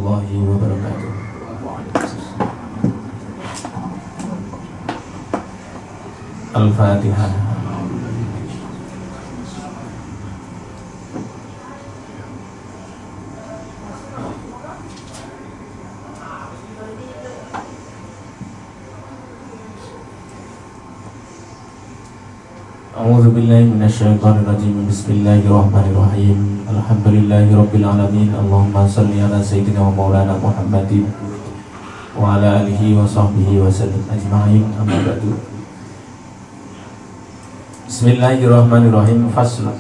warahmatullahi wabarakatuh. Al-Fatihah. A'udzu billahi minasyaitonir rajim. Bismillahirrahmanirrahim. Alhamdulillahirabbil alamin. Allahumma shalli ala sayyidina wa maulana Muhammadin wa ala alihi wa sahbihi wa sallam ajma'in. Amma ba'du. Bismillahirrahmanirrahim. Fasl.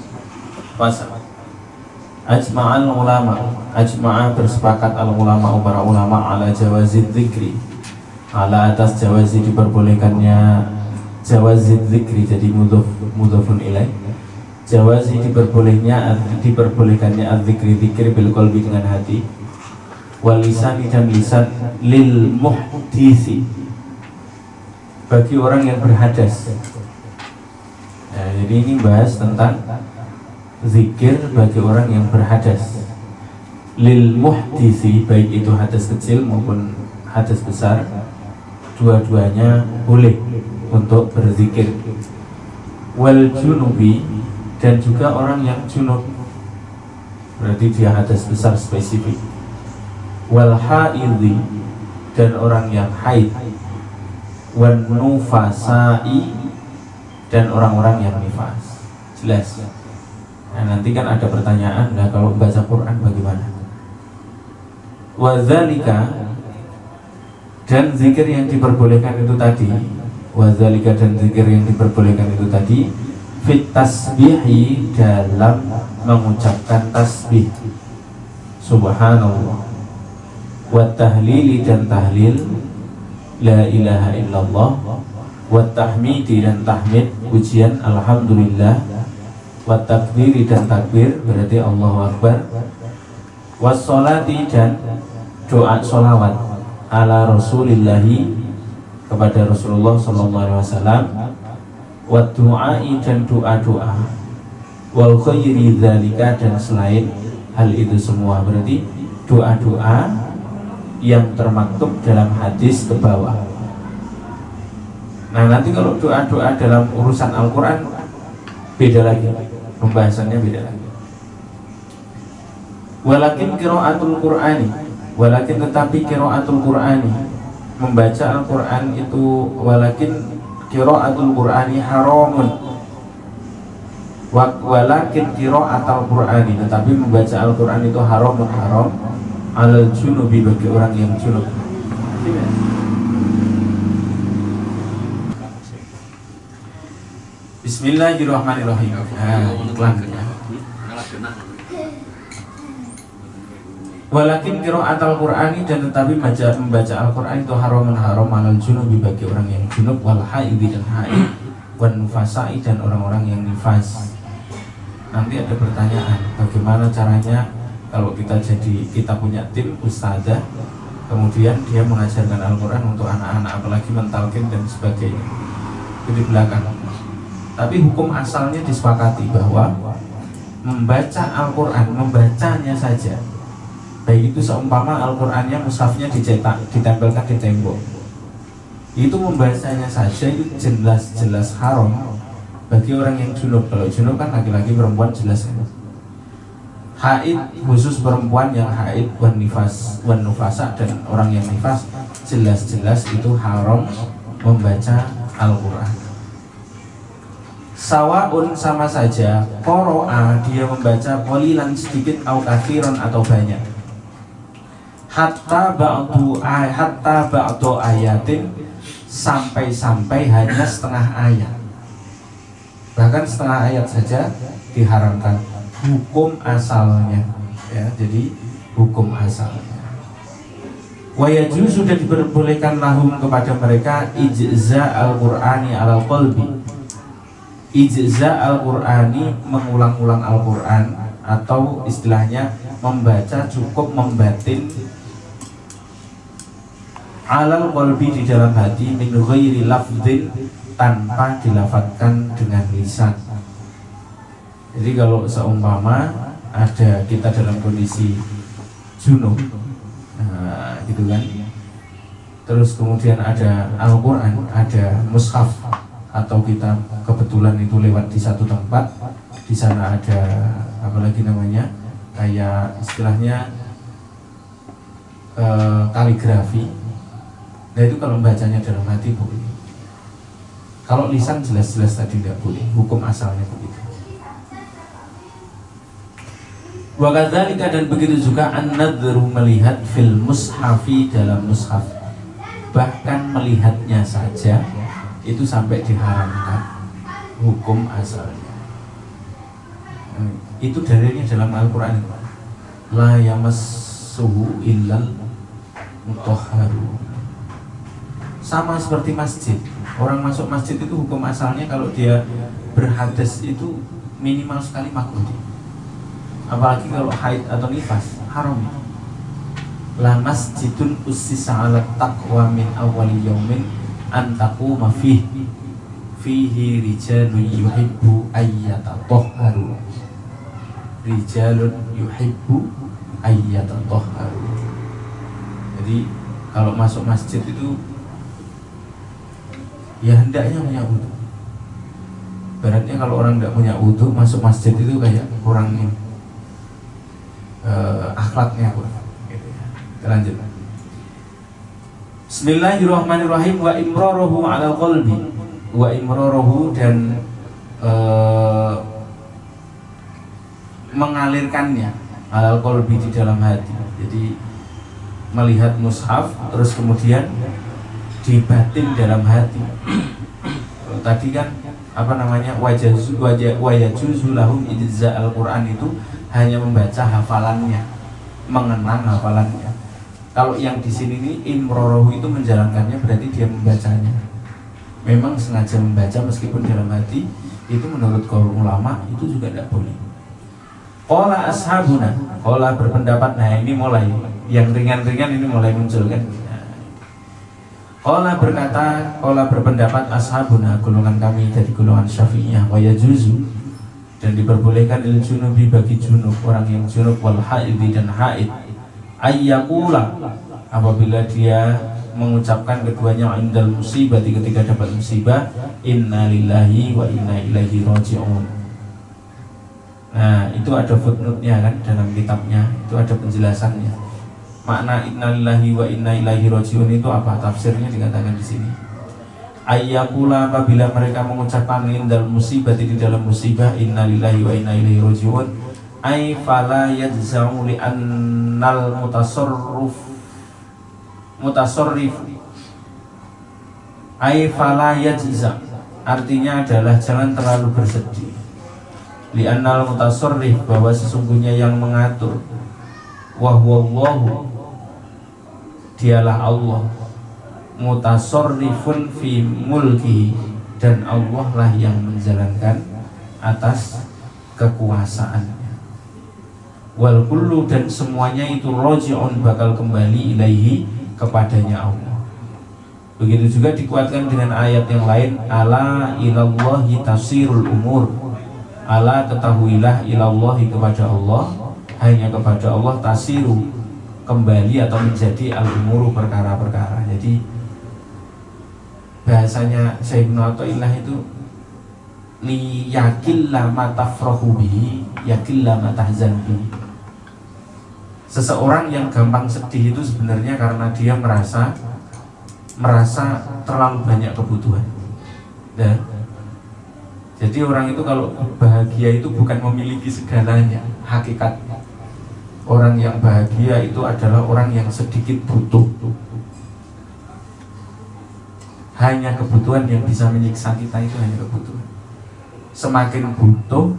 Ajma'al ulama. Ajma'a bersepakat al ulama, para ulama ala jawazid dzikri. Ala atas jawazi diperbolehkannya jawazid dzikri, jadi mudhofun ilaih. Jawazi diperbolehkannya adzikri, dzikir bil qalbi dengan hati, wal lisani dan lisan, lil muhdisi bagi orang yang berhadas. Nah, jadi ini bahas tentang zikir bagi orang yang berhadas. Lil muhdisi, baik itu hadas kecil maupun hadas besar, dua-duanya boleh untuk berzikir. Wal junubi, dan juga orang yang junub, berarti dia hadas besar spesifik. Wal haidhi, dan orang yang haid. Wan nufasai, dan orang-orang yang nifas. Jelas. Nah, nanti kan ada pertanyaan, nah kalau baca Quran bagaimana? Wa dzalika, dan zikir yang diperbolehkan itu tadi, wazalika dan zikir yang diperbolehkan itu tadi, fit tasbihi, dalam mengucapkan tasbih subhanallah, wa tahlili dan tahlil, la ilaha illallah, wa tahmidi dan tahmid, pujian alhamdulillah, wa takbiri dan takbir, berarti Allahu Akbar, wa sholati dan doa sholawat ala rasulillahi, kepada Rasulullah SAW, wa du'ai dan doa-doa, wal khairi dzalika, dan selain hal itu semua, berarti doa-doa yang termaktub dalam hadis ke bawah. Nah, nanti kalau doa-doa dalam urusan Al-Quran beda lagi, pembahasannya beda lagi. Walakin qiraatul Qur'ani, walakin tetapi qiraatul Qur'ani, membaca Al-Quran itu, walakin qiraatul Qur'ani haramun, walakin qiraatul Qur'ani, tetapi membaca Al-Quran itu haram alal junubi, bagi orang yang junub. Bismillahirrahmanirrahim. Iklan. Walakin qiraatul Qur'ani, dan tetapi membaca Al-Quran itu haram alal junubi, bagi orang yang junub, wal haidhi dan haid, wan nufasai dan orang-orang yang nifas. Nanti ada pertanyaan, bagaimana caranya kalau kita punya tim ustadzah, kemudian dia mengajarkan Al-Quran untuk anak-anak, apalagi mentalkin dan sebagainya, itu di belakang. Tapi hukum asalnya disepakati bahwa membaca Al-Quran, membacanya saja, baik itu seumpama Al-Qurannya mushafnya dicetak, ditempelkan di tembok, itu membacanya saja itu jelas haram bagi orang yang junub. Kalau junub kan laki-laki perempuan jelas. Haid khusus perempuan yang haid, wan nufasa dan orang yang nifas, jelas itu haram membaca Al-Quran. Sawaun, sama saja, qoro'a, dia membaca qalilan sedikit, au kathiron atau banyak, hatta ba'du ayatin, sampai hanya setengah ayat, bahkan setengah ayat saja diharamkan. Hukum asalnya, ya, jadi hukum asalnya. Wa yajuzu, sudah diperbolehkan lahum, kepada mereka, ijza al-Qur'ani alal qalbi. Ijza al-Qur'ani, mengulang-ulang Al-Quran, atau istilahnya membaca cukup membatin, alal qalbi, di dalam hati, min ghairi lafdhin, tanpa dilafadzkan dengan lisan. Jadi kalau seumpama ada kita dalam kondisi junub, gitu kan. Terus kemudian ada Al-Quran, ada mushaf, atau kita kebetulan itu lewat di satu tempat, di sana ada apalagi namanya kayak istilahnya kaligrafi. Nah itu kalau membacanya dalam hati boleh. Kalau lisan jelas-jelas tadi tidak boleh, hukum asalnya begitu. Wa kadzalika, dan begitu juga an-nadhru, melihat fil mushafi, dalam mushaf. Bahkan melihatnya saja itu sampai diharamkan hukum asalnya. Itu dalilnya dalam Al-Quran. La yamassuhu illal mutahharun. Sama seperti masjid. Orang masuk masjid itu hukum asalnya kalau dia berhadas itu minimal sekali makruh. Apalagi kalau haid atau nifas, haram. La masjidun ussisa 'ala taqwa min awwali yaumin an taquma fihi rijalun yuhibbu ayyatatahharu. Rijalun yuhibbu ayyatatahharu. Jadi kalau masuk masjid itu ya hendaknya punya wudhu. Beratnya kalau orang tidak punya wudhu masuk masjid itu kayak kurang akhlaknya kurang. Kita lanjut. Bismillahirrahmanirrahim. Wa imraruhu 'ala qalbi. Wa imraruhu, dan mengalirkannya 'ala qalbi, di dalam hati. Jadi melihat mushaf terus kemudian dibatin dalam hati. Tadi kan apa namanya wayajuzu lahum ijza al-Quran, itu hanya membaca hafalannya, mengenang hafalannya. Kalau yang di sini ini imrorohu itu menjalankannya, berarti dia membacanya. Memang sengaja membaca meskipun dalam hati, itu menurut kaum ulama itu juga tidak boleh. Qala ashabuna, qala berpendapat. Nah ini mulai yang ringan-ringan ini mulai muncul kan. Qala berkata, qala berpendapat ashabuna, golongan kami dari golongan Syafi'iyah, wa yajuzu, dan diperbolehkan lil junubi, bagi junub, orang yang junub, wal haidhi, dan haid, ayyakula, apabila dia mengucapkan keduanya indal musibah, ketika dapat musibah, inna lillahi wa inna ilaihi raji'un. Nah itu ada footnote-nya kan dalam kitabnya, itu ada penjelasannya. Makna inna lillahi wa inna ilaihi raji'un itu apa? Tafsirnya dikatakan di sini. Ayyakula, apabila mereka mengucapkan indal musibah, di dalam musibah, inna lillahi wa inna ilaihi raji'un, ay fala yajza'u li annal mutasarrif ay fala yajza', artinya adalah jangan terlalu bersedih. Li annal mutasarrif, bahwa sesungguhnya yang mengatur, wa huwallahu, dialah Allah, mutasarrifun fi mulki, dan Allah lah yang menjalankan atas kekuasaannya. Wal kullu, dan semuanya itu roji'un, bakal kembali ilaihi, kepadanya Allah. Begitu juga dikuatkan dengan ayat yang lain, ala ilallahi tasirul umur. Ala, ketahuilah, ilallahi, kepada Allah, hanya kepada Allah, tasiru, kembali atau menjadi al-umuru, perkara-perkara. Jadi bahasanya Syekh Ibnu Athaillah itu li yakilla ma tafrahu bihi yakilla ma tahzan bihi. Seseorang yang gampang sedih itu sebenarnya karena dia merasa terlalu banyak kebutuhan. Dan jadi orang itu kalau bahagia itu bukan memiliki segalanya. Hakikatnya orang yang bahagia itu adalah orang yang sedikit butuh. Hanya kebutuhan yang bisa menyiksa kita, itu hanya kebutuhan. Semakin butuh,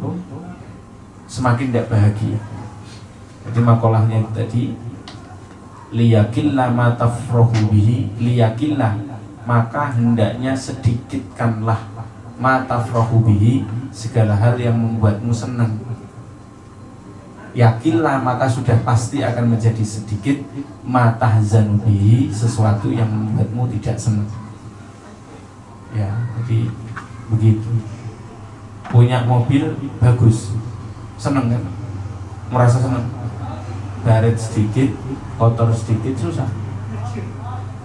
semakin tidak bahagia. Jadi makolahnya itu tadi, liyakillah ma tafrahu bihi, liyakillah, maka hendaknya sedikitkanlah, ma tafrahu bihi, segala hal yang membuatmu senang. Yakillah, maka sudah pasti akan menjadi sedikit, ma tahzanu bihi, sesuatu yang membuatmu tidak senang. Ya, jadi begitu. Punya mobil bagus, senang kan? Merasa senang. Baret sedikit, kotor sedikit, susah.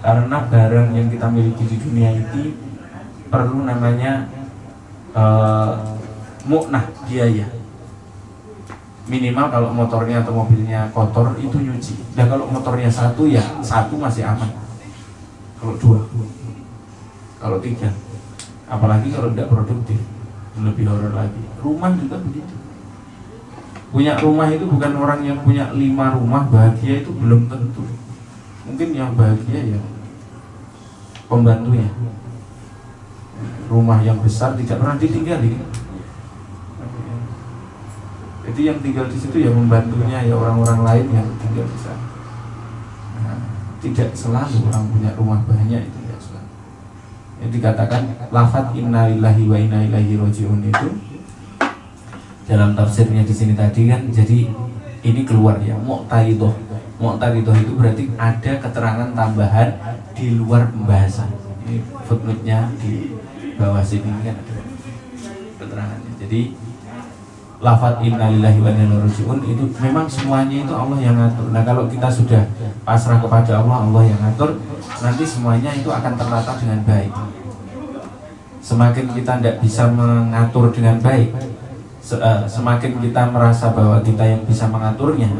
Karena barang yang kita miliki di dunia ini perlu namanya mu'nah, biaya. Minimal kalau motornya atau mobilnya kotor itu nyuci. Dan kalau motornya satu ya satu masih aman. Kalau dua, kalau tiga, apalagi kalau tidak produktif, lebih horor lagi. Rumah juga begitu. Punya rumah itu bukan orang yang punya 5 rumah bahagia, itu belum tentu. Mungkin yang bahagia ya pembantunya. Rumah yang besar tidak pernah ditinggali. Jadi yang tinggal di situ ya pembantunya, ya orang-orang lain yang tinggal di sana. Nah, tidak selalu orang punya rumah banyak itu tidak selalu. Yang dikatakan lafaz innalillahi wa inna ilaihi raji'un itu dalam tafsirnya di sini tadi kan, jadi ini keluar ya muqtaridah. Muqtaridah itu berarti ada keterangan tambahan di luar pembahasan. Ini footnote-nya di bawah sini kan ada keterangannya. Jadi lafaz innalillahi wa inna ilaihi raji'un itu memang semuanya itu Allah yang ngatur. Nah, kalau kita sudah pasrah kepada Allah, Allah yang ngatur, nanti semuanya itu akan tertata dengan baik. Semakin kita tidak bisa mengatur dengan baik, semakin kita merasa bahwa kita yang bisa mengaturnya,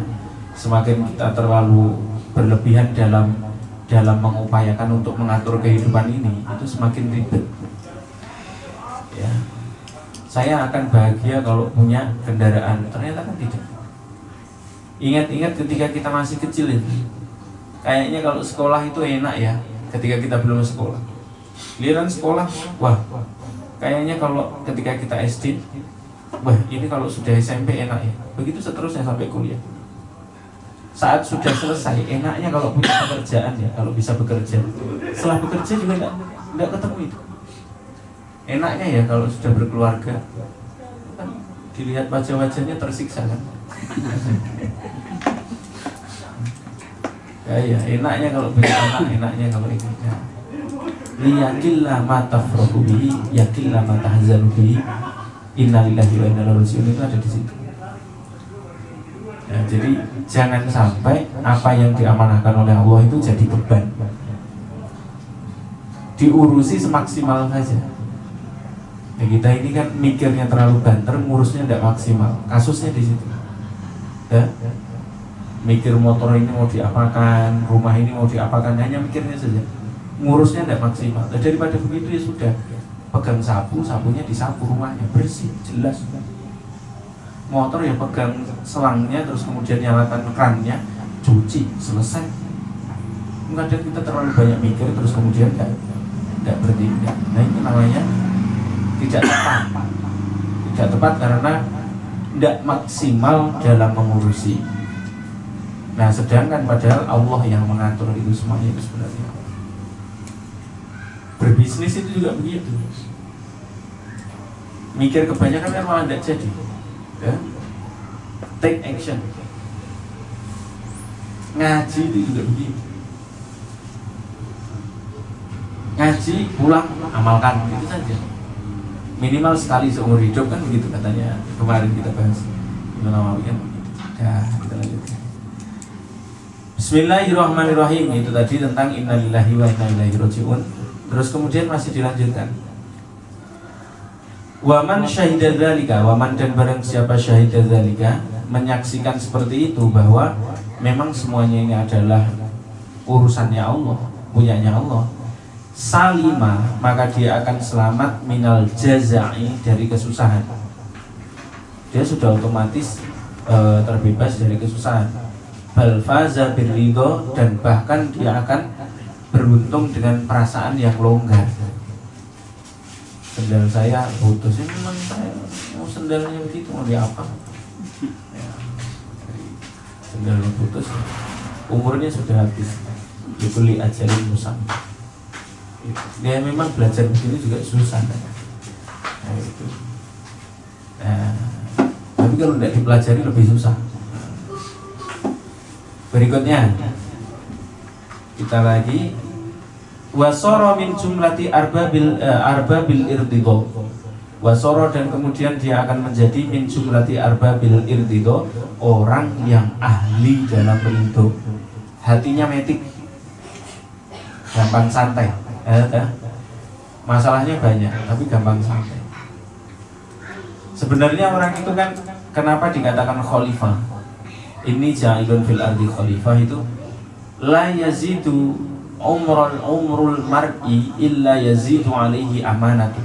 semakin kita terlalu berlebihan dalam mengupayakan untuk mengatur kehidupan ini, itu semakin ribet. Ya. Saya akan bahagia kalau punya kendaraan, ternyata kan tidak. Ingat-ingat ketika kita masih kecil ini, kayaknya kalau sekolah itu enak ya, ketika kita belum sekolah. Giliran sekolah, wah, kayaknya kalau ketika kita SD, wah ini kalau sudah SMP enak ya. Begitu seterusnya sampai kuliah. Saat sudah selesai, enaknya kalau punya pekerjaan ya, kalau bisa bekerja. Setelah bekerja juga enggak ketemu itu. Enaknya ya kalau sudah berkeluarga, kan dilihat wajah-wajahnya tersiksa kan. Ya enaknya kalau punya anak, enaknya kalau ini. Liyakillah ma tafrahu bihi, yakillah ma tahzanu bihi. Innalillahi wa inna ilaihi raji'un itu ada di situ. Ya, jadi jangan sampai apa yang diamanahkan oleh Allah itu jadi beban. Diurusi semaksimal saja. Ya, kita ini kan mikirnya terlalu banter, ngurusnya tidak maksimal. Kasusnya di situ. Ya. Mikir motor ini mau diapakan, rumah ini mau diapakan, hanya mikirnya saja. Ngurusnya tidak maksimal. Daripada begitu ya sudah. Pegang sapu, sapunya disapu rumahnya bersih, jelas. Motor ya pegang selangnya, terus kemudian nyalakan krannya, cuci, selesai. Kadang kita terlalu banyak mikir, terus kemudian tidak bertindak. Nah ini namanya tidak tepat. Tidak tepat karena tidak maksimal dalam mengurusi. Nah sedangkan padahal Allah yang mengatur itu semuanya itu sebenarnya. Berbisnis itu juga begitu. Mikir kebanyakan kan malah tidak jadi. Ya? Take action. Ngaji itu juga begitu. Ngaji pulang amalkan, itu saja. Minimal sekali seumur hidup kan begitu katanya. Kemarin kita bahas. Itu namanya begitu. Ya, kita lanjutkan. Bismillahirrahmanirrahim. Itu tadi tentang innalillahi wa inna ilaihi raji'un. Terus kemudian masih dilanjutkan. Waman syahida dzalika, waman dan barang siapa syahida dzalika, menyaksikan seperti itu bahwa memang semuanya ini adalah urusannya Allah, punyanya Allah. Salima, maka dia akan selamat minal jazai, dari kesusahan. Dia sudah otomatis terbebas dari kesusahan. Bal faza birridho, dan bahkan dia akan beruntung dengan perasaan yang longgar. Sendal saya putus, ini memang saya mau sendalnya begitu, mau diapa? Ya, sendalnya putus, umurnya sudah habis. Dibeli ajarin musang. Dia memang belajar begini juga susah. Nah, itu. Nah, tapi kalau tidak dipelajari lebih susah. Berikutnya kita lagi. Wasoro min jumlati arbabil irtido. Wasoro, dan kemudian dia akan menjadi min jumlati arbabil irtido, orang yang ahli dalam ridho. Hatinya metik. gampang santai. Masalahnya banyak, tapi gampang santai. Sebenarnya orang itu kan kenapa dikatakan khalifah? Ini ja'ilun fil ardi khalifah itu la yazidu umrul mar'i illa yazidu alaihi amanatu.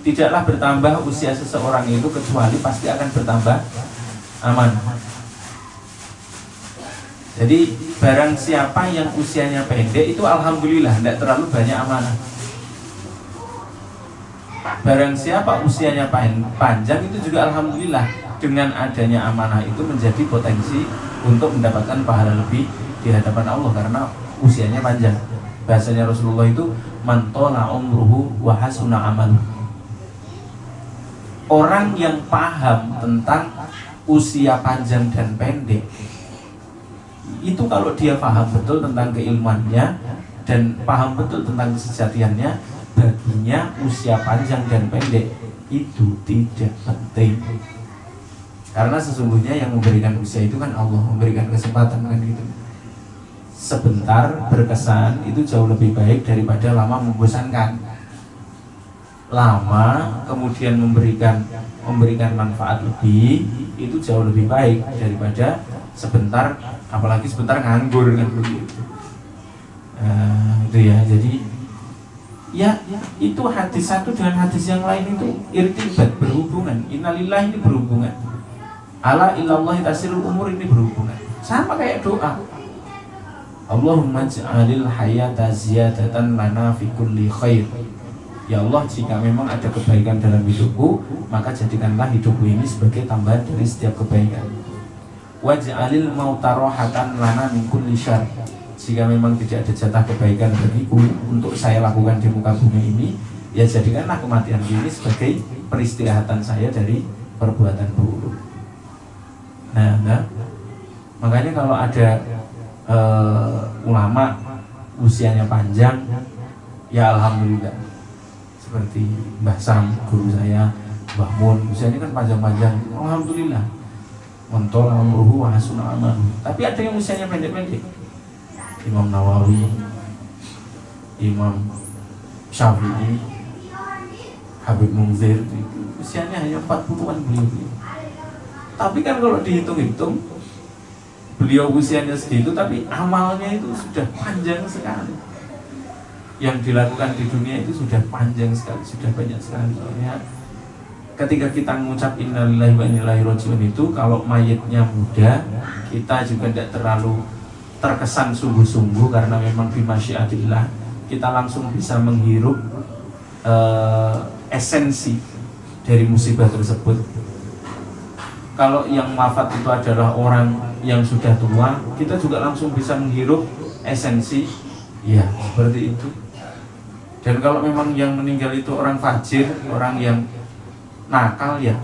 Tidaklah bertambah usia seseorang itu kecuali pasti akan bertambah amanah. Jadi barang siapa yang usianya pendek itu alhamdulillah tidak terlalu banyak amanah. Barang siapa usianya panjang itu juga alhamdulillah, dengan adanya amanah itu menjadi potensi untuk mendapatkan pahala lebih di hadapan Allah karena usianya panjang. Bahasanya Rasulullah itu man tola umruhu wa hasuna amaluhu. Orang yang paham tentang usia panjang dan pendek itu kalau dia paham betul tentang keilmuannya dan paham betul tentang kesejatiannya, baginya usia panjang dan pendek itu tidak penting. Karena sesungguhnya yang memberikan usia itu kan Allah, memberikan kesempatan kan gitu. Sebentar berkesan itu jauh lebih baik daripada lama membosankan. Lama kemudian memberikan manfaat lebih itu jauh lebih baik daripada sebentar, apalagi sebentar nganggur kan begitu. Itu ya. Jadi ya itu hadis satu dengan hadis yang lain itu irtibat, berhubungan. Innalillahi ini berhubungan. Ala ilallahi tasirul umur ini berhubungan. Sama kayak doa. Allahumma ja'alil hayata ziyadatan lana fi kulli khair. Ya Allah, jika memang ada kebaikan dalam hidupku, maka jadikanlah hidupku ini sebagai tambahan dari setiap kebaikan. Waj'alil mauta rohatan lana min kulli syarr. Jika memang tidak ada jatah kebaikan bagiku untuk saya lakukan di muka bumi ini, ya jadikanlah kematian ini sebagai peristirahatan saya dari perbuatan buruk. Nah, makanya kalau ada ulama usianya panjang, ya alhamdulillah. Seperti Mbah Sam, guru saya, Mbah Mun, usianya kan panjang-panjang, alhamdulillah. Mentol amruhu wa hasuna amaluhu. Tapi ada yang usianya pendek-pendek. Imam Nawawi, Imam Syafi'i, Habib Munzir, usianya hanya 40-an beliau. Tapi kan kalau dihitung-hitung, beliau usianya segitu, tapi amalnya itu sudah panjang sekali. Yang dilakukan di dunia itu sudah panjang sekali, sudah banyak sekali. Ya. Ketika kita mengucap innalillahi wa inna ilaihi raji'un itu, kalau mayitnya muda, kita juga tidak terlalu terkesan sungguh-sungguh karena memang bimasyiatillah kita langsung bisa menghirup esensi dari musibah tersebut. Kalau yang wafat itu adalah orang yang sudah tua, kita juga langsung bisa menghirup esensi, ya seperti itu. Dan kalau memang yang meninggal itu orang fajir, orang yang nakal, ya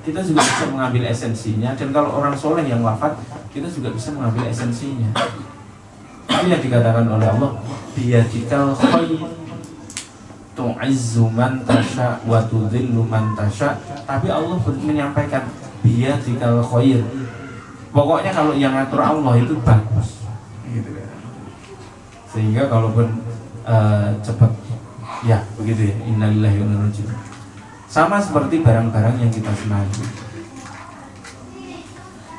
kita juga bisa mengambil esensinya. Dan kalau orang soleh yang wafat, kita juga bisa mengambil esensinya. Itu yang dikatakan oleh Allah, biyadikal khair tu'izzu man tasha wa tudhillu man tasha. Tapi Allah menyampaikan biyadikal khair. Pokoknya kalau yang ngatur Allah itu bagus gitu. Sehingga kalaupun cepat, ya begitu ya, innalillahi wa inna ilaihi raji'un. Sama seperti barang-barang yang kita senangi.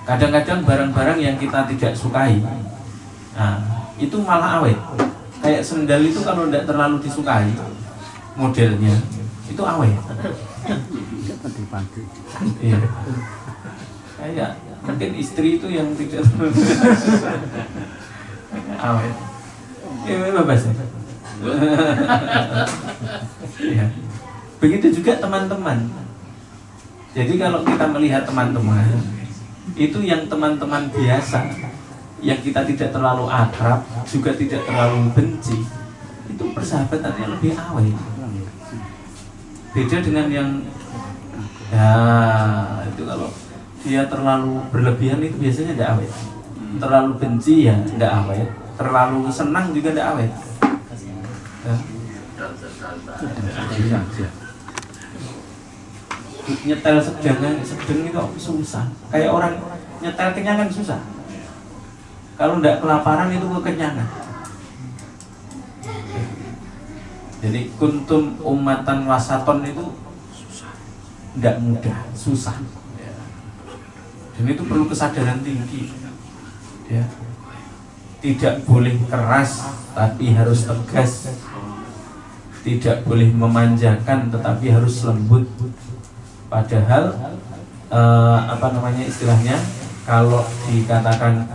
Kadang-kadang barang-barang yang kita tidak sukai, nah, itu malah awet. Kayak sendal itu kalau tidak terlalu disukai modelnya, itu awet. Iya. Kayak mungkin istri itu yang tidak awet. Iya, bebas ya. Ya. Begitu juga teman-teman. Jadi kalau kita melihat teman-teman, itu yang teman-teman biasa, yang kita tidak terlalu akrab, juga tidak terlalu benci, itu persahabatannya lebih awet. Beda dengan yang, ya itu kalau dia terlalu berlebihan itu biasanya tidak awet. Terlalu benci ya tidak awet, terlalu senang juga tidak awet. Nyetel sedang itu susah. Kayak orang nyetel kenyangan susah. Kalau tidak kelaparan itu kekenyangan. Jadi kuntum ummatan wasaton itu tidak mudah, susah. Dan itu perlu kesadaran tinggi. Ya. Tidak boleh keras, tapi harus tegas. Tidak boleh memanjakan, tetapi harus lembut. Padahal istilahnya, kalau dikatakan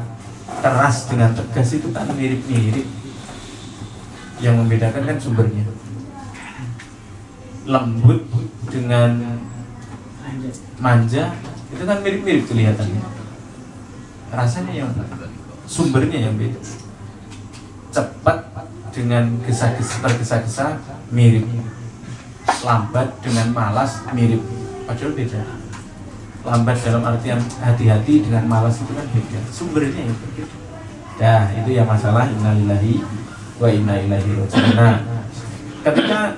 keras dengan tegas itu kan mirip-mirip. Yang membedakan kan sumbernya. Lembut dengan manja itu kan mirip-mirip kelihatannya. Rasanya yang sumbernya yang beda. Cepat dengan tergesa-gesa mirip. Lambat dengan malas mirip. Padahal beda. Lambat dalam artian hati-hati dengan malas itu kan beda. Sumbernya yang berbeda. Nah, itu ya masalah innalillahi wa inna ilaihi raji'un. Nah, ketika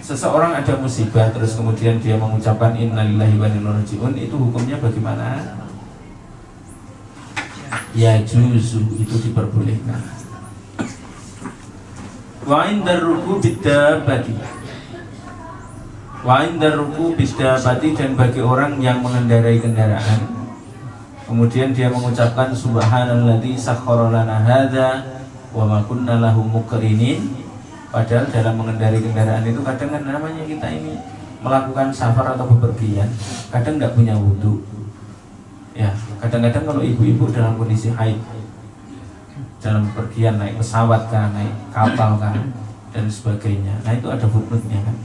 seseorang ada musibah terus kemudian dia mengucapkan innalillahi wa inna ilaihi raji'un, itu hukumnya bagaimana? Ya juzu, itu diperbolehkan. Wa indar ruku biddabati. Wa indar ruku biddabati, dan bagi orang yang mengendarai kendaraan kemudian dia mengucapkan subhanalladzi sakhkhara lana hadza wa ma kunna lahu muqrinin. Padahal dalam mengendarai kendaraan itu kadang kan namanya kita ini melakukan safar atau bepergian, kadang tidak punya wudhu. Ya, kadang-kadang kalau ibu-ibu dalam kondisi haid, dalam bepergian naik pesawat kan, naik kapal kan, dan sebagainya. Nah itu ada hukmnya kan.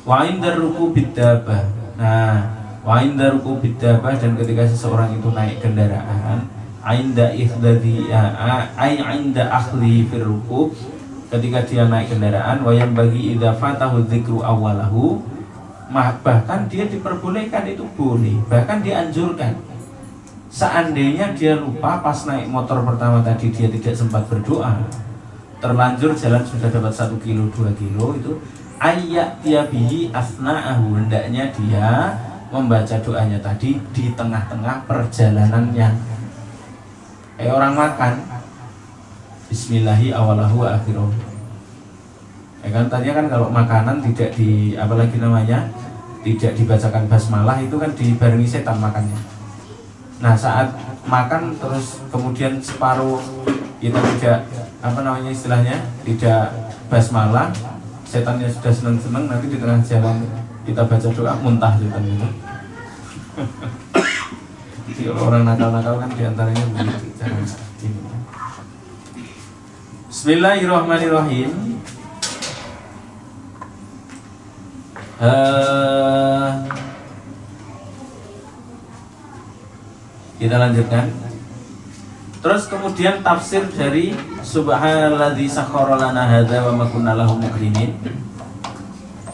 Wa indar ruku biddabah. Nah, wa indar ruku biddabah, dan ketika seseorang itu naik kendaraan, ainda ikhdadi ainda akhli fir rukub, ketika dia naik kendaraan, wayam bagi idza fatahu dzikru awalahu, bahkan dia diperbolehkan, itu boleh, bahkan dianjurkan. Seandainya dia lupa pas naik motor pertama tadi, dia tidak sempat berdoa, terlanjur jalan sudah dapat 1 kilo 2 kilo, itu ayat tiabihi asna'ahu, hendaknya dia membaca doanya tadi di tengah-tengah perjalanannya. Kayak orang makan, bismillahi awalahu wa akhiruh. Ya kan tadinya kan kalau makanan tidak tidak dibacakan basmalah, itu kan dibarengi setan makannya. Nah saat makan terus kemudian separuh kita tidak tidak basmalah, setannya sudah senang-senang, nanti di tengah jalan kita baca doa, muntah setan itu. Jadi orang nakal-nakal kan diantaranya begitu cara ini. Bismillahirrahmanirrahim. Kita lanjutkan. Terus kemudian tafsir dari subhanalladzi sakhkhara lana hadza wa ma kunna lahu muqrinin.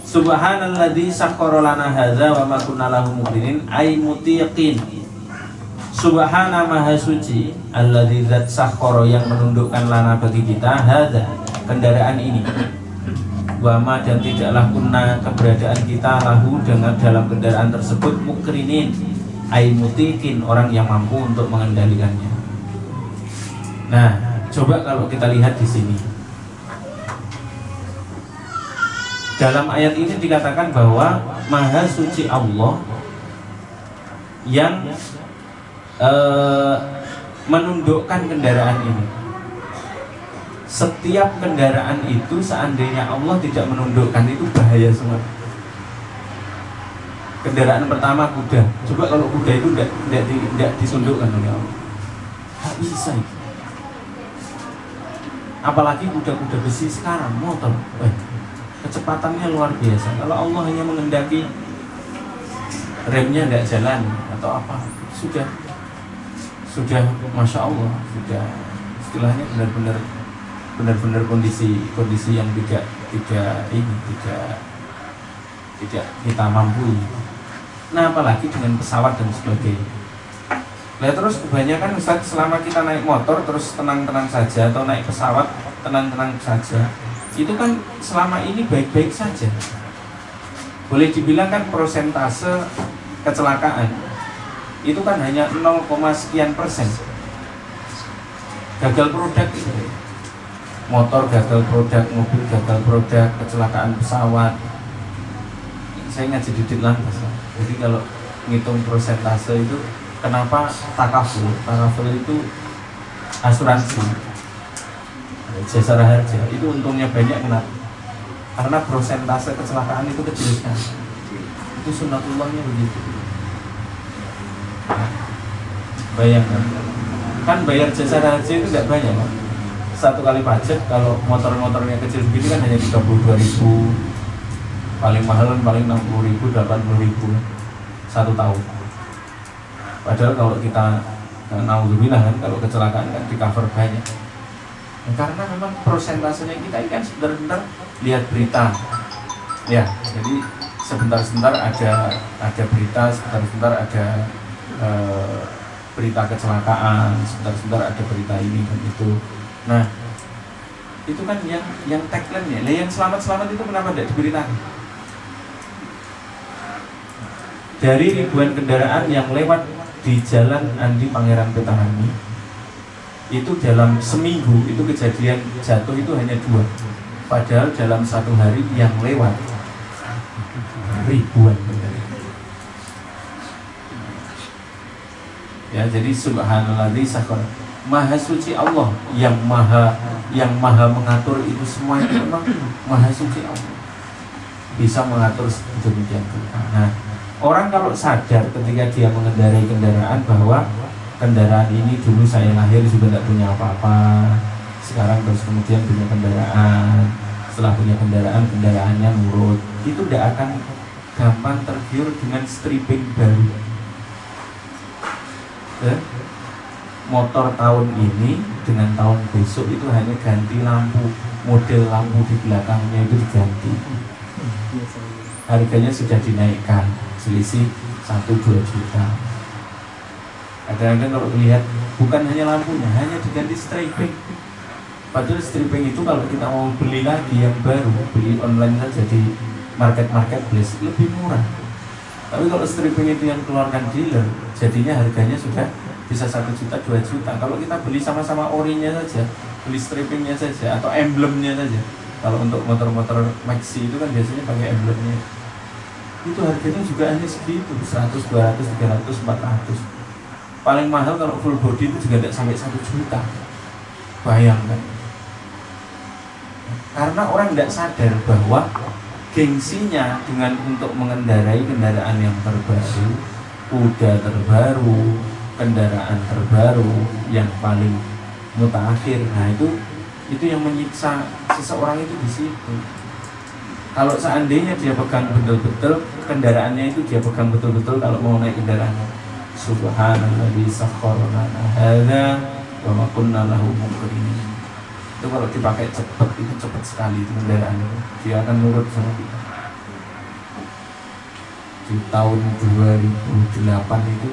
Subhanalladzi sakhkhara lana hadza wa ma kunna lahu muqrinin ay mutiqin. Subhana maha suci, alladzi zat sakhkhara, yang menundukkan lana bagi kita, hadza kendaraan ini, wa ma, dan tidaklah kunna keberadaan kita lahu dengan dalam kendaraan tersebut, mukrinin ay mutiqin, orang yang mampu untuk mengendalikannya. Nah, coba kalau kita lihat di sini. Dalam ayat ini dikatakan bahwa maha suci Allah yang menundukkan kendaraan ini. Setiap kendaraan itu seandainya Allah tidak menundukkan, itu bahaya semua. Kendaraan pertama kuda. Coba kalau kuda itu tidak disundukkan oleh Allah, nggak bisa itu. Apalagi kuda-kuda besi sekarang, motor, kecepatannya luar biasa. Kalau Allah hanya mengendaki remnya tidak jalan atau apa, sudah masya Allah, sudah istilahnya benar-benar kondisi yang tidak kita mampu. Nah apalagi dengan pesawat dan sebagainya. Nah terus kebanyakan Ustaz, selama kita naik motor terus tenang-tenang saja, atau naik pesawat tenang-tenang saja, itu kan selama ini baik-baik saja. Boleh dibilang kan persentase kecelakaan itu kan hanya 0, sekian persen. Gagal produk itu motor gagal produk, mobil gagal produk, kecelakaan pesawat. Saya ngaji di Ditlantas. Jadi kalau ngitung persentase itu, kenapa takaful? Takaful itu asuransi, jasara harja. Itu untungnya banyak, kenapa? Karena persentase kecelakaan itu kecil sekali. Itu sunnatullahnya begitu. Bayangkan, kan bayar jasara harja itu nggak banyak, Pak. Satu kali pajak, kalau motor-motornya kecil begini kan hanya 32.000, paling mahal kan paling 60.000, 80.000 satu tahun. Padahal kalau kita naudzubillah kan, kalau kecelakaan kan di cover banyak. Nah, karena memang persentasenya kita ini kan sebentar-sebentar lihat berita, ya. Jadi sebentar-sebentar ada berita, sebentar-sebentar ada berita kecelakaan, sebentar-sebentar ada berita ini dan itu. Nah, itu kan yang tagline-nya. Lah yang selamat-selamat itu kenapa tidak diberitakan? Dari ribuan kendaraan yang lewat di Jalan Andi Pangeran Petahani, itu dalam seminggu itu kejadian jatuh itu hanya 2. Padahal dalam satu hari yang lewat ribuan kendaraan. Ya, jadi subhanalladzi sakhkhara. Maha suci Allah yang maha mengatur itu semua, itu memang maha suci Allah, bisa mengatur sedemikian rupa. Nah, orang kalau sadar ketika dia mengendarai kendaraan bahwa kendaraan ini dulu saya lahir juga tidak punya apa-apa, sekarang terus kemudian punya kendaraan, setelah punya kendaraannya nurut, itu tidak akan gampang tergiur dengan stripping baru. Motor tahun ini dengan tahun besok itu hanya ganti lampu, model lampu di belakangnya itu diganti, harganya sudah dinaikkan selisih 1-2 juta. Kadang-kadang kalau lihat bukan hanya lampunya, hanya diganti striping. Padahal striping itu kalau kita mau beli lagi yang baru, beli online saja di marketplace lebih murah. Tapi kalau stripping itu yang keluarkan dealer, jadinya harganya sudah bisa 1 juta, 2 juta. Kalau kita beli sama-sama orinya saja, beli strippingnya saja atau emblemnya saja. Kalau untuk motor-motor maxi itu kan biasanya pakai emblemnya. Itu harganya juga hanya segitu, 100, 200, 300, 400. Paling mahal kalau full body itu juga tidak sampai 1 juta. Bayangkan. Karena orang tidak sadar bahwa gengsinya dengan untuk mengendarai kendaraan yang terbaru, kuda terbaru, kendaraan terbaru yang paling mutakhir. Nah, itu yang menyiksa seseorang itu di situ. Kalau seandainya dia pegang betul-betul kendaraannya, itu dia pegang betul-betul kalau mau naik kendaraan. Subhanalladzi sakhkhara lana hadza wa ma kunna lahu muqrinin. Itu kalau dipakai cepat, itu cepat sekali itu kendaraan itu. Dia akan nurut sama kita. Di tahun 2008 itu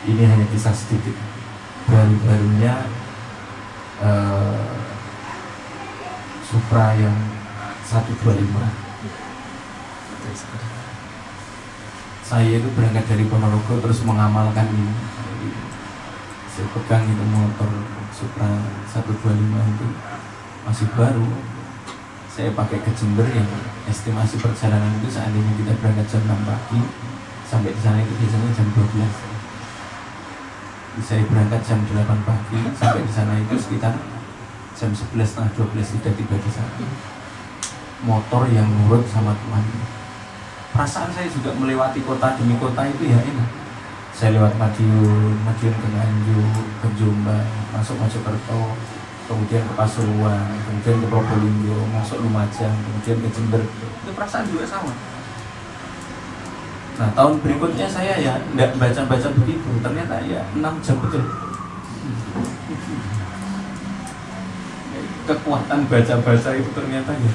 ini hanya kisah sedikit. Baru-barunya Supra yang 125. Saya itu berangkat dari Ponorogo terus mengamalkan ini. Saya pegang itu motor Supra 125 itu masih baru. Saya pakai ke Jember yang estimasi perjalanan itu seandainya kita berangkat jam 6 pagi sampai di sana itu biasanya jam 12. Saya berangkat jam 8 pagi sampai di sana itu sekitar jam 11:30 sudah tiba di sana. Motor yang nurut sama Tuhan. Perasaan saya juga melewati kota demi kota itu ya enak. Saya lewat Madiun ke Nganjuk, ke Jombang, masuk Mojokerto, kemudian ke Pasuruan, kemudian ke Probolinggo, masuk Lumajang, kemudian ke Jember. Itu perasaan juga sama. Nah, tahun berikutnya saya ya nggak baca-baca begitu, ternyata ya 6 jam betul. Kekuatan baca-baca itu ternyata ya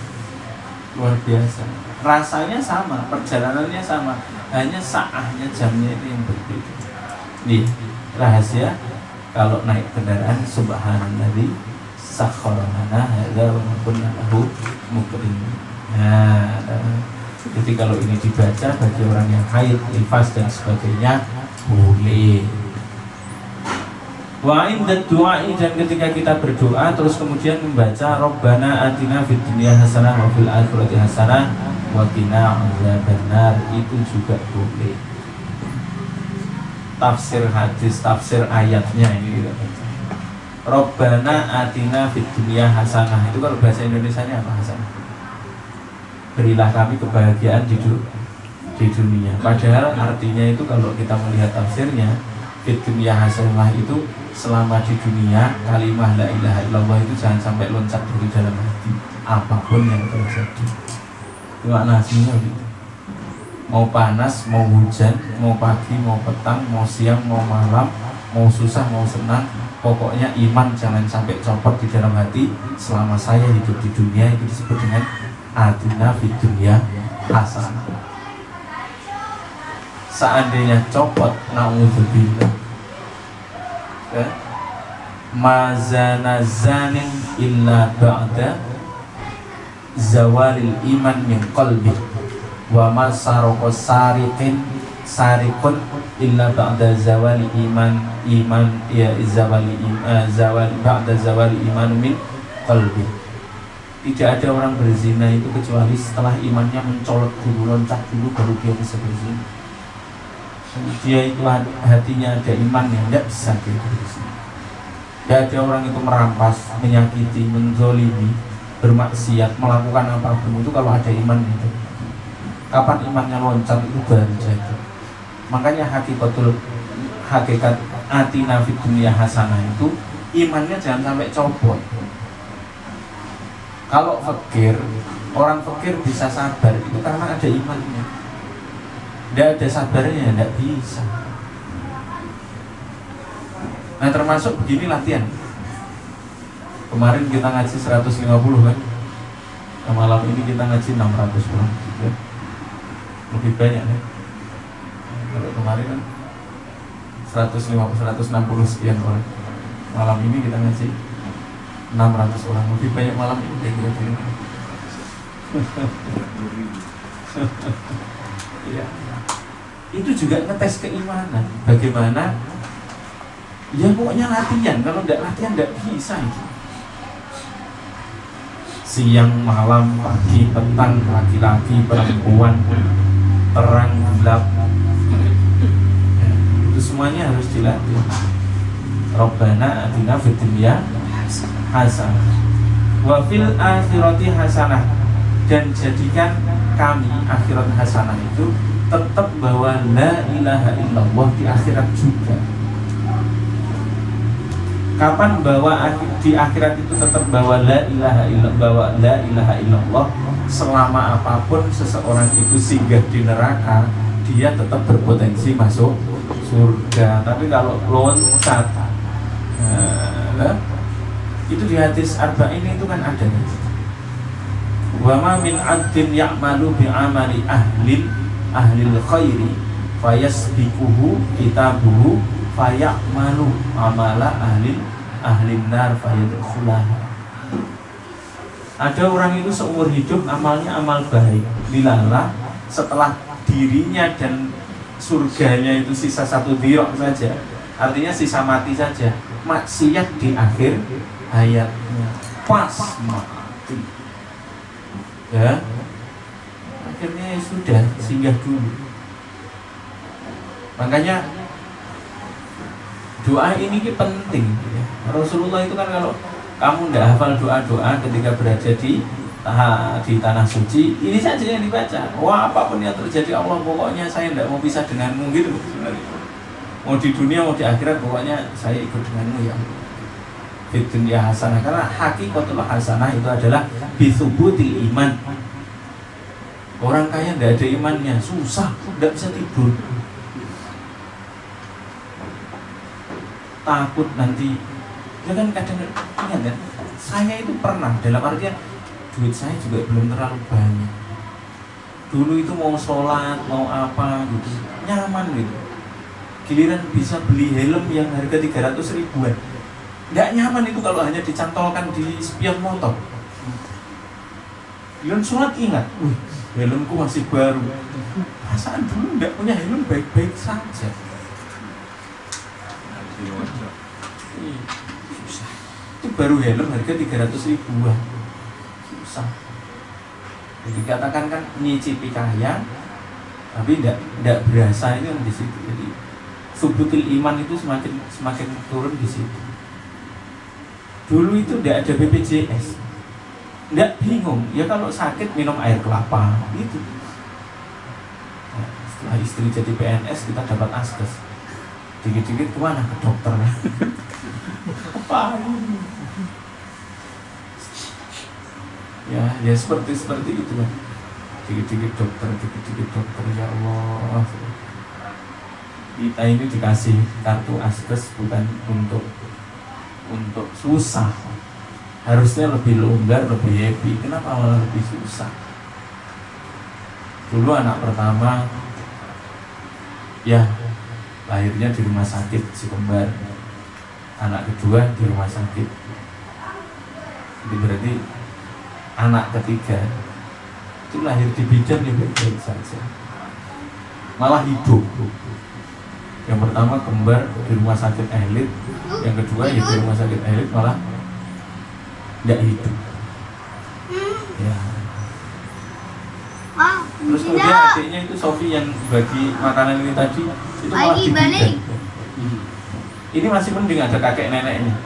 luar biasa. Rasanya sama, perjalanannya sama, hanya saahnya, jamnya itu yang berbeda. Nih, rahasia kalau naik kendaraan, subhanalladzi sakhkhara lana hadza wa ma kunna lahu muqrinin. Nah, jadi kalau ini dibaca bagi orang yang haid, nifas dan sebagainya boleh. Wa inda du'ai, dan ketika kita berdoa terus kemudian membaca Rabbana atina fid dunya hasanah wa fil akhirati hasanah wa qina adzabannar, itu juga boleh. Tafsir hadis, tafsir ayatnya ini kita baca. Rabbana atina fid dunya hasanah, itu kalau bahasa Indonesianya apa hasanah? Berilah kami kebahagiaan di dunia. Padahal artinya itu kalau kita melihat tafsirnya, fid dunya hasanah itu selama di dunia kalimah la ilaha illallah itu jangan sampai loncat dari dalam hati apapun yang terjadi. Itu makna aslinya gitu. Mau panas, mau hujan, mau pagi, mau petang, mau siang, mau malam, mau susah, mau senang, pokoknya iman jangan sampai copot di dalam hati selama saya hidup di dunia. Itu disebut dengan atina fid dunya hasanah. Seandainya copot, naudzubillah, mazana zanin illa ba'da zawalil iman min qalbi wa ma sarqa sariqun illa ba'da zawali iman ya zawali ba'da zawali iman min qalbi. Tidak ada orang berzina itu kecuali setelah imannya mencolok dulu, loncat dulu, baru dia bisa berzina. Dia itu hatinya ada iman yang tidak bisa dia berzina. Tidak ada orang itu merampas, menyakiti, menzolimi, bermaksiat, melakukan apapun itu kalau ada iman itu. Kapan imannya loncat itu baru jadi. Makanya hakikat atina fid dunya hasanah itu imannya jangan sampai copot. Kalau fakir, orang fakir bisa sabar itu karena ada imannya. Tidak ada sabarnya, tidak bisa. Nah termasuk begini latihan. Kemarin kita ngaji 150 kan, nah, malam ini kita ngaji 600 orang gitu. Lebih banyak ya. Kalau kemarin kan 160 sekian orang. Malam ini kita ngaji 600 orang, lebih banyak malam ini kira-kira. Ya. Itu juga ngetes keimanan. Bagaimana? Ya pokoknya latihan. Kalau tidak latihan tidak bisa itu. Siang, malam, pagi, petang, laki-laki, perempuan, terang, gelap, ya, itu semuanya harus dilatih. Rabbana atina fid dunya hasanah wa fil akhirati hasanah, dan jadikan kami akhirat hasanah itu tetap bahwa la ilaha illallah di akhirat juga. Kapan bahwa di akhirat itu tetap bahwa la ilaha illallah, selama apapun seseorang itu singgah di neraka, dia tetap berpotensi masuk surga. Tapi kalau loncat, itu di hadis arba'in itu kan ada. Wa ma min 'abdin ya'malu bi 'amali ahlil khairi fayasbiquhu kitabuhu fayamalu amala ahlin nar fayadkhulah. Ada orang itu seumur hidup amalnya amal baik, lillallah, setelah dirinya dan surganya itu sisa satu dirok saja, artinya sisa mati saja, maksiat di akhir hayatnya, pas mati ya, akhirnya sudah singgah dulu. Makanya doa ini penting ya. Rasulullah itu kan kalau kamu tidak hafal doa-doa ketika berada di tanah suci, ini saja yang dibaca. Wah, apapun yang terjadi Allah, pokoknya saya tidak mau pisah denganmu gitu sebenarnya. Mau di dunia mau di akhirat, pokoknya saya ikut denganmu ya. Fid dunya hasanah, karena hakikatul hasanah itu adalah bisubutil iman. Orang kaya tidak ada imannya, susah, tidak bisa tidur, takut nanti. Ya kan kadang ingat kan, saya itu pernah, dalam artian duit saya juga belum terlalu banyak. Dulu itu mau sholat, mau apa gitu, nyaman gitu. Giliran bisa beli helm yang harga 300 ribuan, nggak nyaman itu kalau hanya dicantolkan di spion motor. Giliran sholat ingat, helmku masih baru. Perasaan dulu nggak punya helm baik-baik saja. Susah. Itu baru helm harga 300 ribuan. Susah. Jadi katakan kan nyicipi kaya, tapi tidak berasa itu di situ. Jadi subutul iman itu semakin turun di situ. Dulu itu tidak ada BPJS, tidak bingung. Ya kalau sakit minum air kelapa, gitu. Nah, setelah istri jadi PNS kita dapat askes. Dikit-dikit kemana? Ke dokter. Apa ini? Ya seperti itu kan. Dikit-dikit dokter, ya Allah. Kita ini dikasih kartu askes bukan untuk susah. Harusnya lebih longgar, lebih happy. Kenapa malah lebih susah? Dulu anak pertama ya lahirnya di rumah sakit si kembar. Anak kedua di rumah sakit. Jadi berarti anak ketiga itu lahir di bidan yang baik-baik saja, malah hidup. Yang pertama kembar di rumah sakit elit, yang kedua ya di rumah sakit elit malah tidak hidup. Ya. Terus kemudian adiknya itu Sofi yang bagi makanan ini tadi itu malah di bidan. Ini masih mending ada kakek neneknya.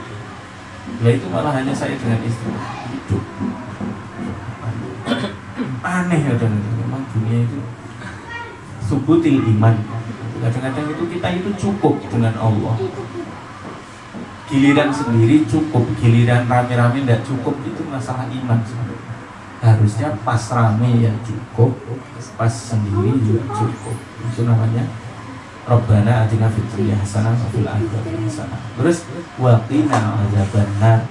Ya itu malah hanya saya dengan istri hidup. Aneh ya, dan memang dunia itu subutil iman. Kadang-kadang itu kita itu cukup dengan Allah. Giliran sendiri cukup, giliran rame-rame tidak cukup, itu masalah iman sebenarnya. Harusnya pas rame ya cukup, pas sendiri juga cukup. Itu namanya Rabbana atina fid dunya hasanah wa fil akhirati hasanah. Terus wa qina adzabannar.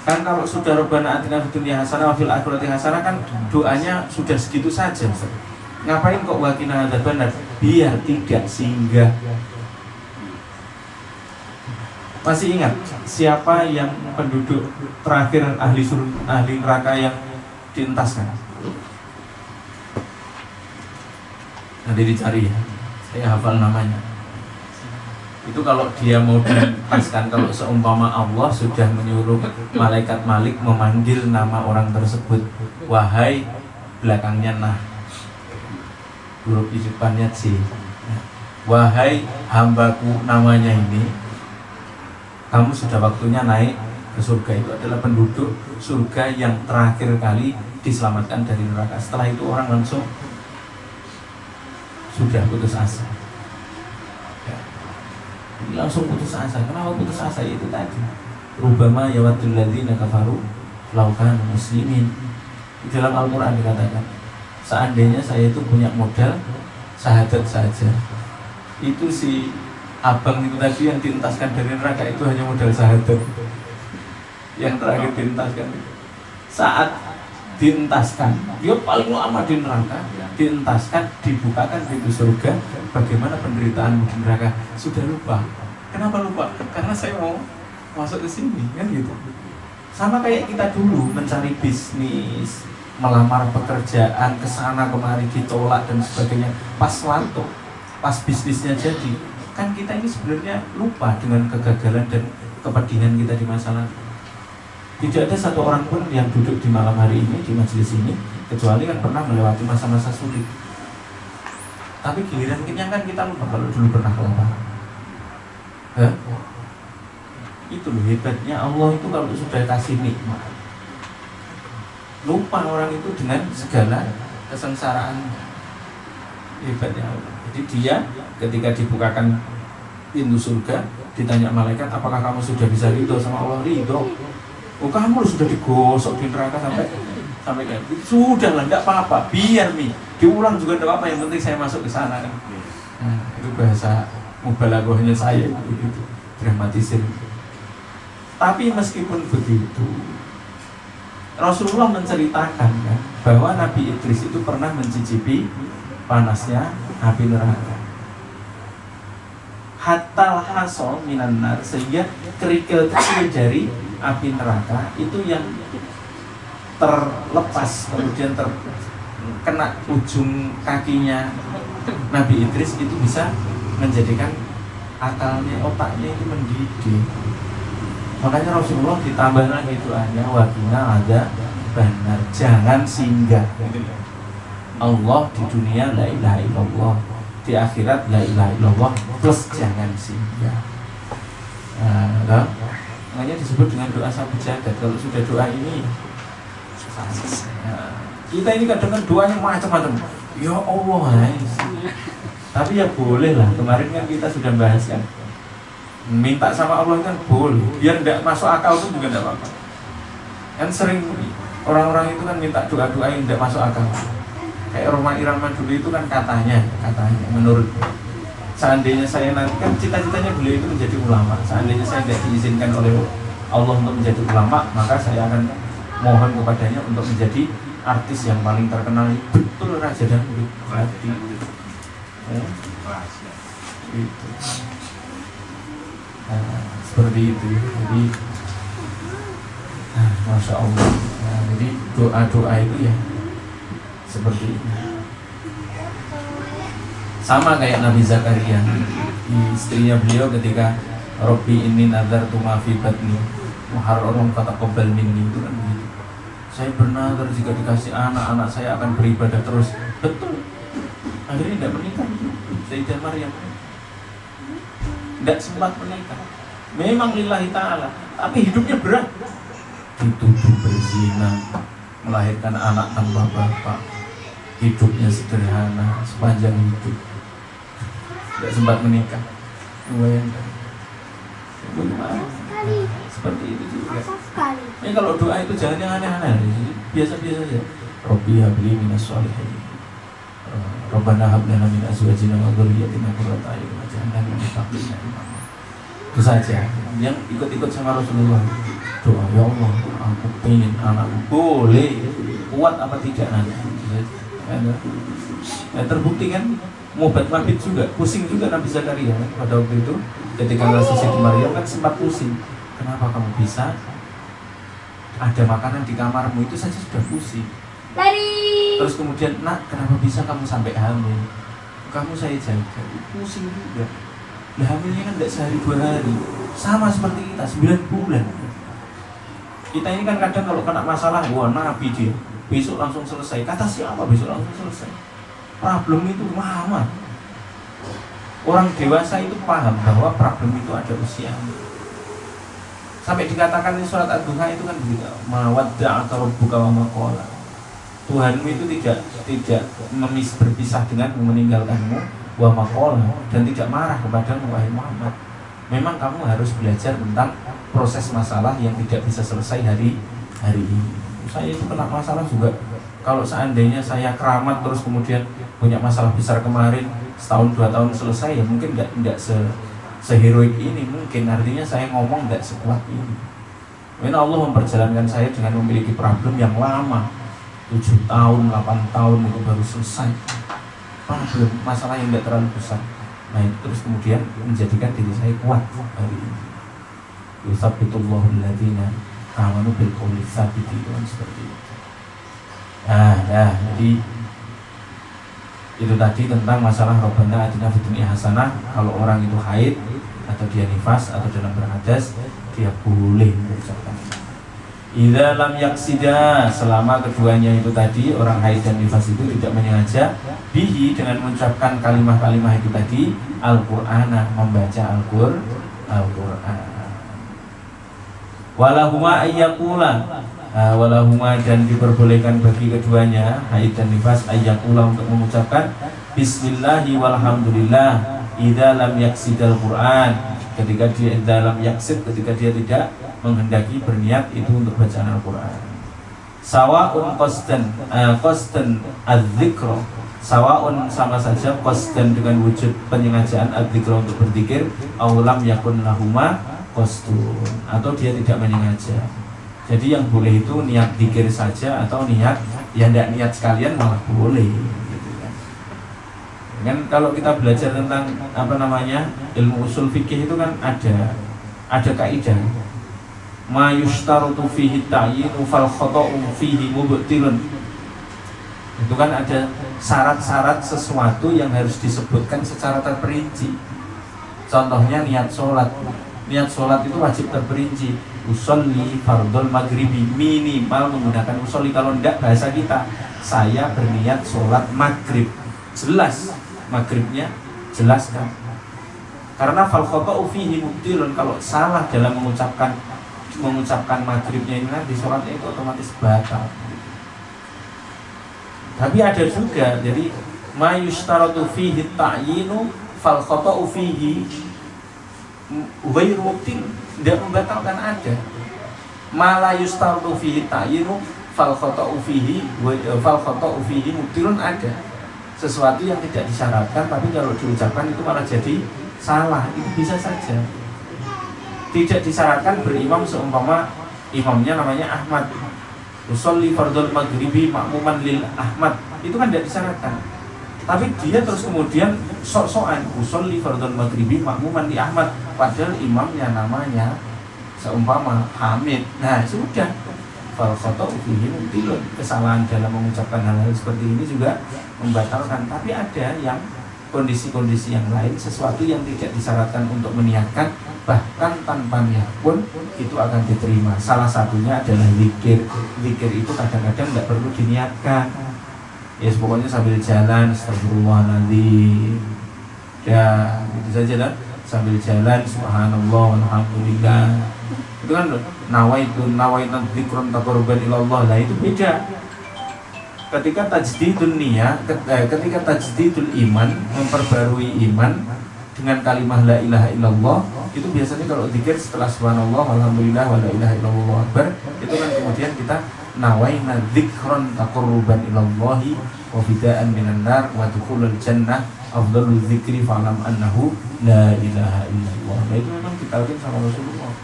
Kan kalau sudah Rabbana atina fid dunya hasanah wa fil akhirati hasanah kan doanya sudah segitu saja. Ngapain kok wa qina adzabannar? Biar tidak singgah. Masih ingat siapa yang penduduk terakhir ahli neraka yang dientaskan? Nanti dicari ya. Saya hafal namanya. Itu kalau dia mau dientaskan, kalau seumpama Allah sudah menyuruh malaikat Malik memanggil nama orang tersebut, wahai belakangnya nah, huruf di depannya C, wahai hambaku namanya ini, kamu sudah waktunya naik ke surga. Itu adalah penduduk surga yang terakhir kali diselamatkan dari neraka. Setelah itu orang langsung sudah putus asa ya. Langsung putus asa. Kenapa putus asa? Itu tadi rubama yawaddul ladzina kafaru law kanu muslimin. Di dalam Al-Quran dikatakan, seandainya saya itu punya modal syahadat saja, itu si abang itu tadi yang dientaskan dari neraka itu hanya modal syahadat. Yang terakhir dientaskan, saat dientaskan, dia paling lama di neraka, dientaskan, dibukakan pintu surga. Bagaimana penderitaan di neraka? Sudah lupa. Kenapa lupa? Karena saya mau masuk ke sini, kan gitu. Sama kayak kita dulu mencari bisnis, melamar pekerjaan, kesana kemari ditolak dan sebagainya. Pas waktu, pas bisnisnya jadi, kan kita ini sebenarnya lupa dengan kegagalan dan kepedihan kita di masa lalu. Tidak ada satu orang pun yang duduk di malam hari ini di majelis ini kecuali kan pernah melewati masa-masa sulit. Tapi giliran kenyang kan kita lupa kalau dulu pernah kelaparan. Itu loh hebatnya Allah itu, kalau sudah kasih nikmat lupa orang itu dengan segala kesengsaraan. Hebatnya Allah. Jadi dia ketika dibukakan pintu surga ditanya malaikat, apakah kamu sudah bisa ridho sama Allah? Ridho. Oh, kamu sudah digosok di neraka sampai kayak gitu. Sudah lah, enggak apa-apa, biar diulang juga enggak apa-apa, yang penting saya masuk ke sana kan. Nah, itu bahasa mubalaghahnya saya begitu, dramatisir. Tapi meskipun begitu, Rasulullah menceritakan kan, bahwa Nabi Idris itu pernah mencicipi panasnya api neraka. Hatta hasol minan nar, sehingga kerikil kecil dari api neraka itu yang terlepas kemudian terkena ujung kakinya Nabi Idris itu bisa menjadikan akalnya, otaknya itu mendidih. Makanya Rasulullah ditambah lagi doanya, wakina ada benar, jangan singgah. Allah di dunia la ilaha illallah, di akhirat la ilaha illallah, plus jangan singgah. Nah, makanya disebut dengan doa sapu jagat. Kalau sudah doa ini, kita ini kadang-kadang doanya macam-macam. Ya Allah, tapi ya boleh lah. Kemarin kan kita sudah bahas kan, minta sama Allah kan boleh, biar tidak masuk akal pun juga tidak apa-apa. Kan sering orang-orang itu kan minta doa-doa yang tidak masuk akal. Kayak Roma Irama dulu itu kan katanya menurut, seandainya saya nanti, kan cita-citanya beliau itu menjadi ulama. Seandainya saya tidak diizinkan oleh Allah untuk menjadi ulama, maka saya akan mohon kepadanya untuk menjadi artis yang paling terkenal. Betul, Raja Dangdut hati. Gitu. Seperti itu. Jadi Masya Allah. Jadi doa-doa itu ya seperti itu. Sama kayak Nabi Zakaria, istrinya beliau ketika Robbi inni nazartu ma fi batni muharrarum fataqabbal minni, itu kan begitu. Saya bernazar jika dikasih anak saya akan beribadah terus. Betul. Akhirnya tidak menikah. Sayyidah Maryam tidak sempat menikah. Memang lillahi ta'ala, tapi hidupnya berat. Dituduh berzina, melahirkan anak tanpa bapak, hidupnya sederhana sepanjang hidup, tidak sempat menikah. Bayangkan. Seperti itu juga. Ya kalau doa itu jangan yang aneh-aneh, biasa-biasa saja. Rabbi habli minas sholihin, Rabbana hab lana min azwajina wa dhurriyyatina qurrata a'yun waj'alna lil muttaqina imama. Itu saja. Yang ikut-ikut sama Rasulullah, doa, ya Allah, aku pengen anakku, boleh, kuat apa tidak nanti. Ya, terbukti kan, Mubat Mabit juga, pusing juga Nabi Zakaria pada waktu itu. Ketika ngasih Siti Maryam kan sempat pusing. Kenapa kamu bisa ada makanan di kamarmu, itu saja sudah pusing. Terus kemudian, nak, kenapa bisa kamu sampai hamil? Kamu saya jaga, pusing juga. Nah, hamilnya kan tidak sehari 2 hari, sama seperti kita 9 bulan. Kita ini kan kadang kalau kena masalah, wah Nabi dia besok langsung selesai. Kata siapa besok langsung selesai? Problem itu lama. Orang dewasa itu paham bahwa problem itu ada usia. Sampai dikatakan di surat Ad-Duha itu kan begitu, mawadda'aka rabbuka wa ma qala. Tuhanmu itu tidak berpisah denganmu, meninggalkanmu, wa ma qala, dan tidak marah kepadamu wahai Muhammad. Memang kamu harus belajar tentang proses masalah yang tidak bisa selesai hari ini. Saya itu kena masalah juga. Kalau seandainya saya keramat terus kemudian punya masalah besar kemarin, setahun 2 tahun selesai, ya mungkin tidak seheroik ini. Mungkin artinya saya ngomong tidak sekuat ini. Karena Allah memperjalankan saya dengan memiliki problem yang lama, 7 tahun, 8 tahun itu baru selesai. Problem, masalah yang tidak terlalu besar. Nah itu terus kemudian menjadikan diri saya kuat hari ini. Yusabbitullahu alladziina amanu bil qawli tsabit, seperti itu. Jadi itu tadi tentang masalah Rabbana atina fid dunya hasanah. Kalau orang itu haid atau dia nifas atau dalam berhadas, dia boleh mengucapkan idza lam yaksida, selama keduanya itu tadi, orang haid dan nifas itu tidak menyengaja bihi, dengan mengucapkan kalimah-kalimah itu tadi, Al-Qur'ana, membaca Al-Qur'an. Walahuma ayyakula, walahuma, dan diperbolehkan bagi keduanya, haid dan nifas, ayyakula, untuk mengucapkan bismillahi walhamdulillah idza lam yaksidal Qur'an, ketika dia dalam yaksid, ketika dia tidak menghendaki berniat itu untuk bacaan Al-Quran. Sawa'un qasdan adzikra, sawa'un, sama saja, qasdan dengan wujud penyengajaan, adzikra untuk berzikir, aulam yakun lahuma qasdun, atau dia tidak menyengaja. Jadi yang boleh itu niat zikir saja, atau niat yang tidak niat sekalian malah boleh. Kan kalau kita belajar tentang ilmu usul fikih itu kan ada kaidah, ma yushtarutu fihi ta'yinu fal khata'u fihi mubtilun. Itu kan ada syarat-syarat sesuatu yang harus disebutkan secara terperinci. Contohnya niat sholat. Niat sholat itu wajib terperinci. Usolli fardhol maghribi, minimal menggunakan usolli. Kalau tidak bahasa kita, saya berniat sholat maghrib. Jelas maghribnya, jelaskan. Karena fal khata'u fihi mubtilun, kalau salah dalam mengucapkan maghribnya ini nanti sholatnya itu otomatis batal. Tapi ada juga, jadi ma yushtaratu fihi ta'yinu fal khata'u fihi ghairu mubtil, tidak membatalkan. Ada ma la yushtaratu fihi ta'yinu fal khata'u fihi mubtilun, ada sesuatu yang tidak disyaratkan tapi kalau diucapkan itu malah jadi salah, itu bisa saja. Tidak disyaratkan berimam seumpama imamnya namanya Ahmad, usolli fardhol maghribi makmuman lil Ahmad, itu kan tidak disyaratkan. Tapi dia terus kemudian sok-sokan usolli fardhol maghribi makmuman li Ahmad, padahal imamnya namanya seumpama Hamid. Nah sudah, fal khata'u fihi mubtilun, kesalahan dalam mengucapkan hal-hal seperti ini juga membatalkan. Tapi ada yang kondisi-kondisi yang lain, sesuatu yang tidak disyaratkan untuk meniatkan, bahkan tanpa niat pun itu akan diterima. Salah satunya adalah zikir. Zikir itu kadang-kadang tidak perlu diniatkan. Ya pokoknya sambil jalan, astagfirullahaladzim, ya itu saja lah. Sambil jalan, subhanallah, alhamdulillah, itu kan nawaitu dzikron taqarruban ilallah. Lah itu beda. Ketika tajdidun niyah, ketika tajdidul iman, memperbarui iman dengan kalimah la ilaha illallah, itu biasanya kalau zikir setelah subhanallah, alhamdulillah, wa la ilaha illallah akbar, itu kan kemudian kita nawaina dzikron taqarruban ilallahi wa fidaan minan nar wa dukhulul jannah afdalul dzikri fa'lam annahu la ilaha illallah. Nah itu memang ditalkin sama Rasulullah.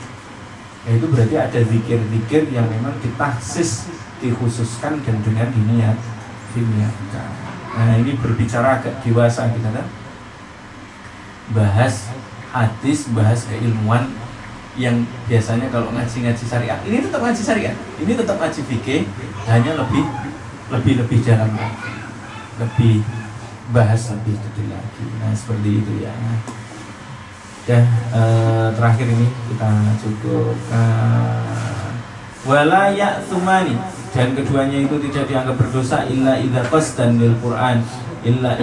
Ya, itu berarti ada zikir-zikir yang memang ditahsis, dikhususkan dan dengan diniatkan. Nah ini berbicara agak dewasa kita kan, bahas hadis, bahas keilmuan yang biasanya kalau ngaji syariat, ini tetap ngaji syariat, ini tetap ngaji fikih, hanya lebih dalam lagi, lebih bahas lebih detail lagi. Nah seperti itu ya. Dan terakhir ini kita cukupkan wala ya'tsumani, dan keduanya itu tidak dianggap berdosa illa idza qasdan lil Qur'an, illa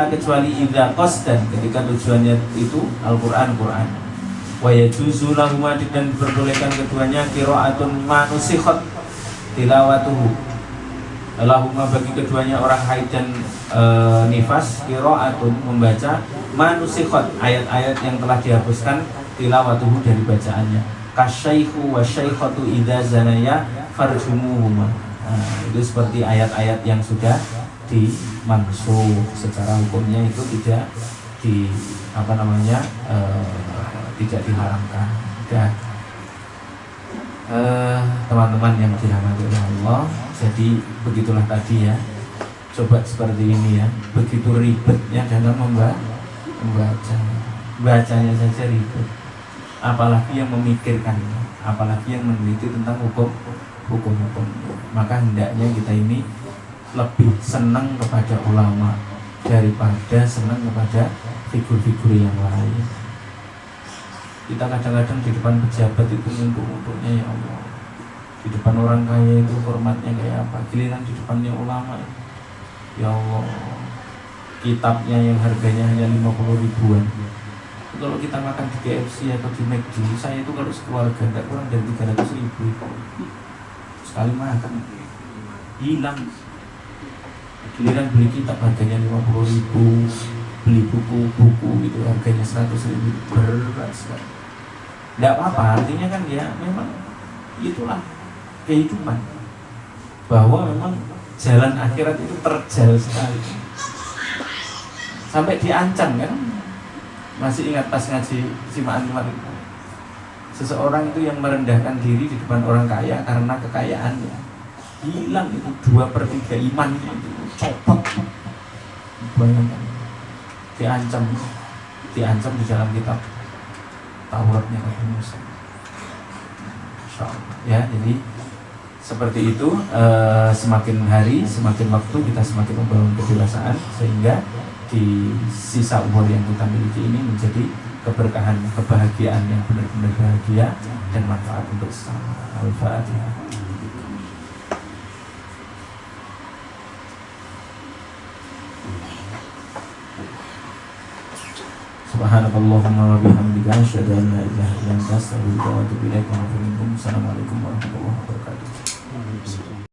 kecuali idza qasdan, ketika tujuannya itu Al-Qur'an. Wa yajuzu lahum, dan diperbolehkan keduanya qiraatun manusikhat tilawatuhu, lahuma bagi keduanya orang haid dan nifas, qiraatun membaca manusikhat, ayat-ayat yang telah dihapuskan, tilawatuhu dari bacaannya, kasyaikhu wa syaikhatu idza zanaya farjumuhuma. Itu seperti ayat-ayat yang sudah dimansuh, secara hukumnya itu tidak tidak diharamkan. Dan teman-teman yang dirahmati oleh Allah, jadi begitulah tadi ya. Coba seperti ini ya, begitu ribetnya dalam membaca, bacanya saja ribet, apalagi yang memikirkannya, apalagi yang meneliti tentang hukum. Maka hendaknya kita ini lebih senang kepada ulama daripada senang kepada figur-figur yang lain. Kita kadang-kadang di depan pejabat itu untuk-untuknya ya Allah, di depan orang kaya itu hormatnya kayak apa, giliran di depannya ulama ya Allah, kitabnya yang harganya hanya 50 ribuan. Kalau kita makan di KFC atau di McD, saya itu kalau sekeluarga tidak kurang dari 300 ribu sekali makan, hilang. Giliran beli kitab harganya 50 ribu, beli buku itu harganya 100 ribu, berat sekali. Tidak apa-apa, artinya kan ya memang itulah kehidupan, bahwa memang jalan akhirat itu terjal sekali, sampai diancam kan. Masih ingat pas ngaji simaan kemarin, seseorang itu yang merendahkan diri di depan orang kaya karena kekayaannya, hilang itu 2/3 imannya, itu copot. Bayangkan, diancam di dalam kitab Tauratnya Nabi Musa. Ya, jadi seperti itu. Semakin hari, semakin waktu kita semakin membangun kedewasaan, sehingga di sisa umur yang kita miliki ini menjadi keberkahan, kebahagiaan yang benar-benar bahagia dan manfaat untuk sesama. Al-Fatihah. Subhanakallahumma wa bihamdika asyhadu an la ilaha illa anta astaghfiruka wa atubu ilaik. Assalamualaikum warahmatullahi wabarakatuh.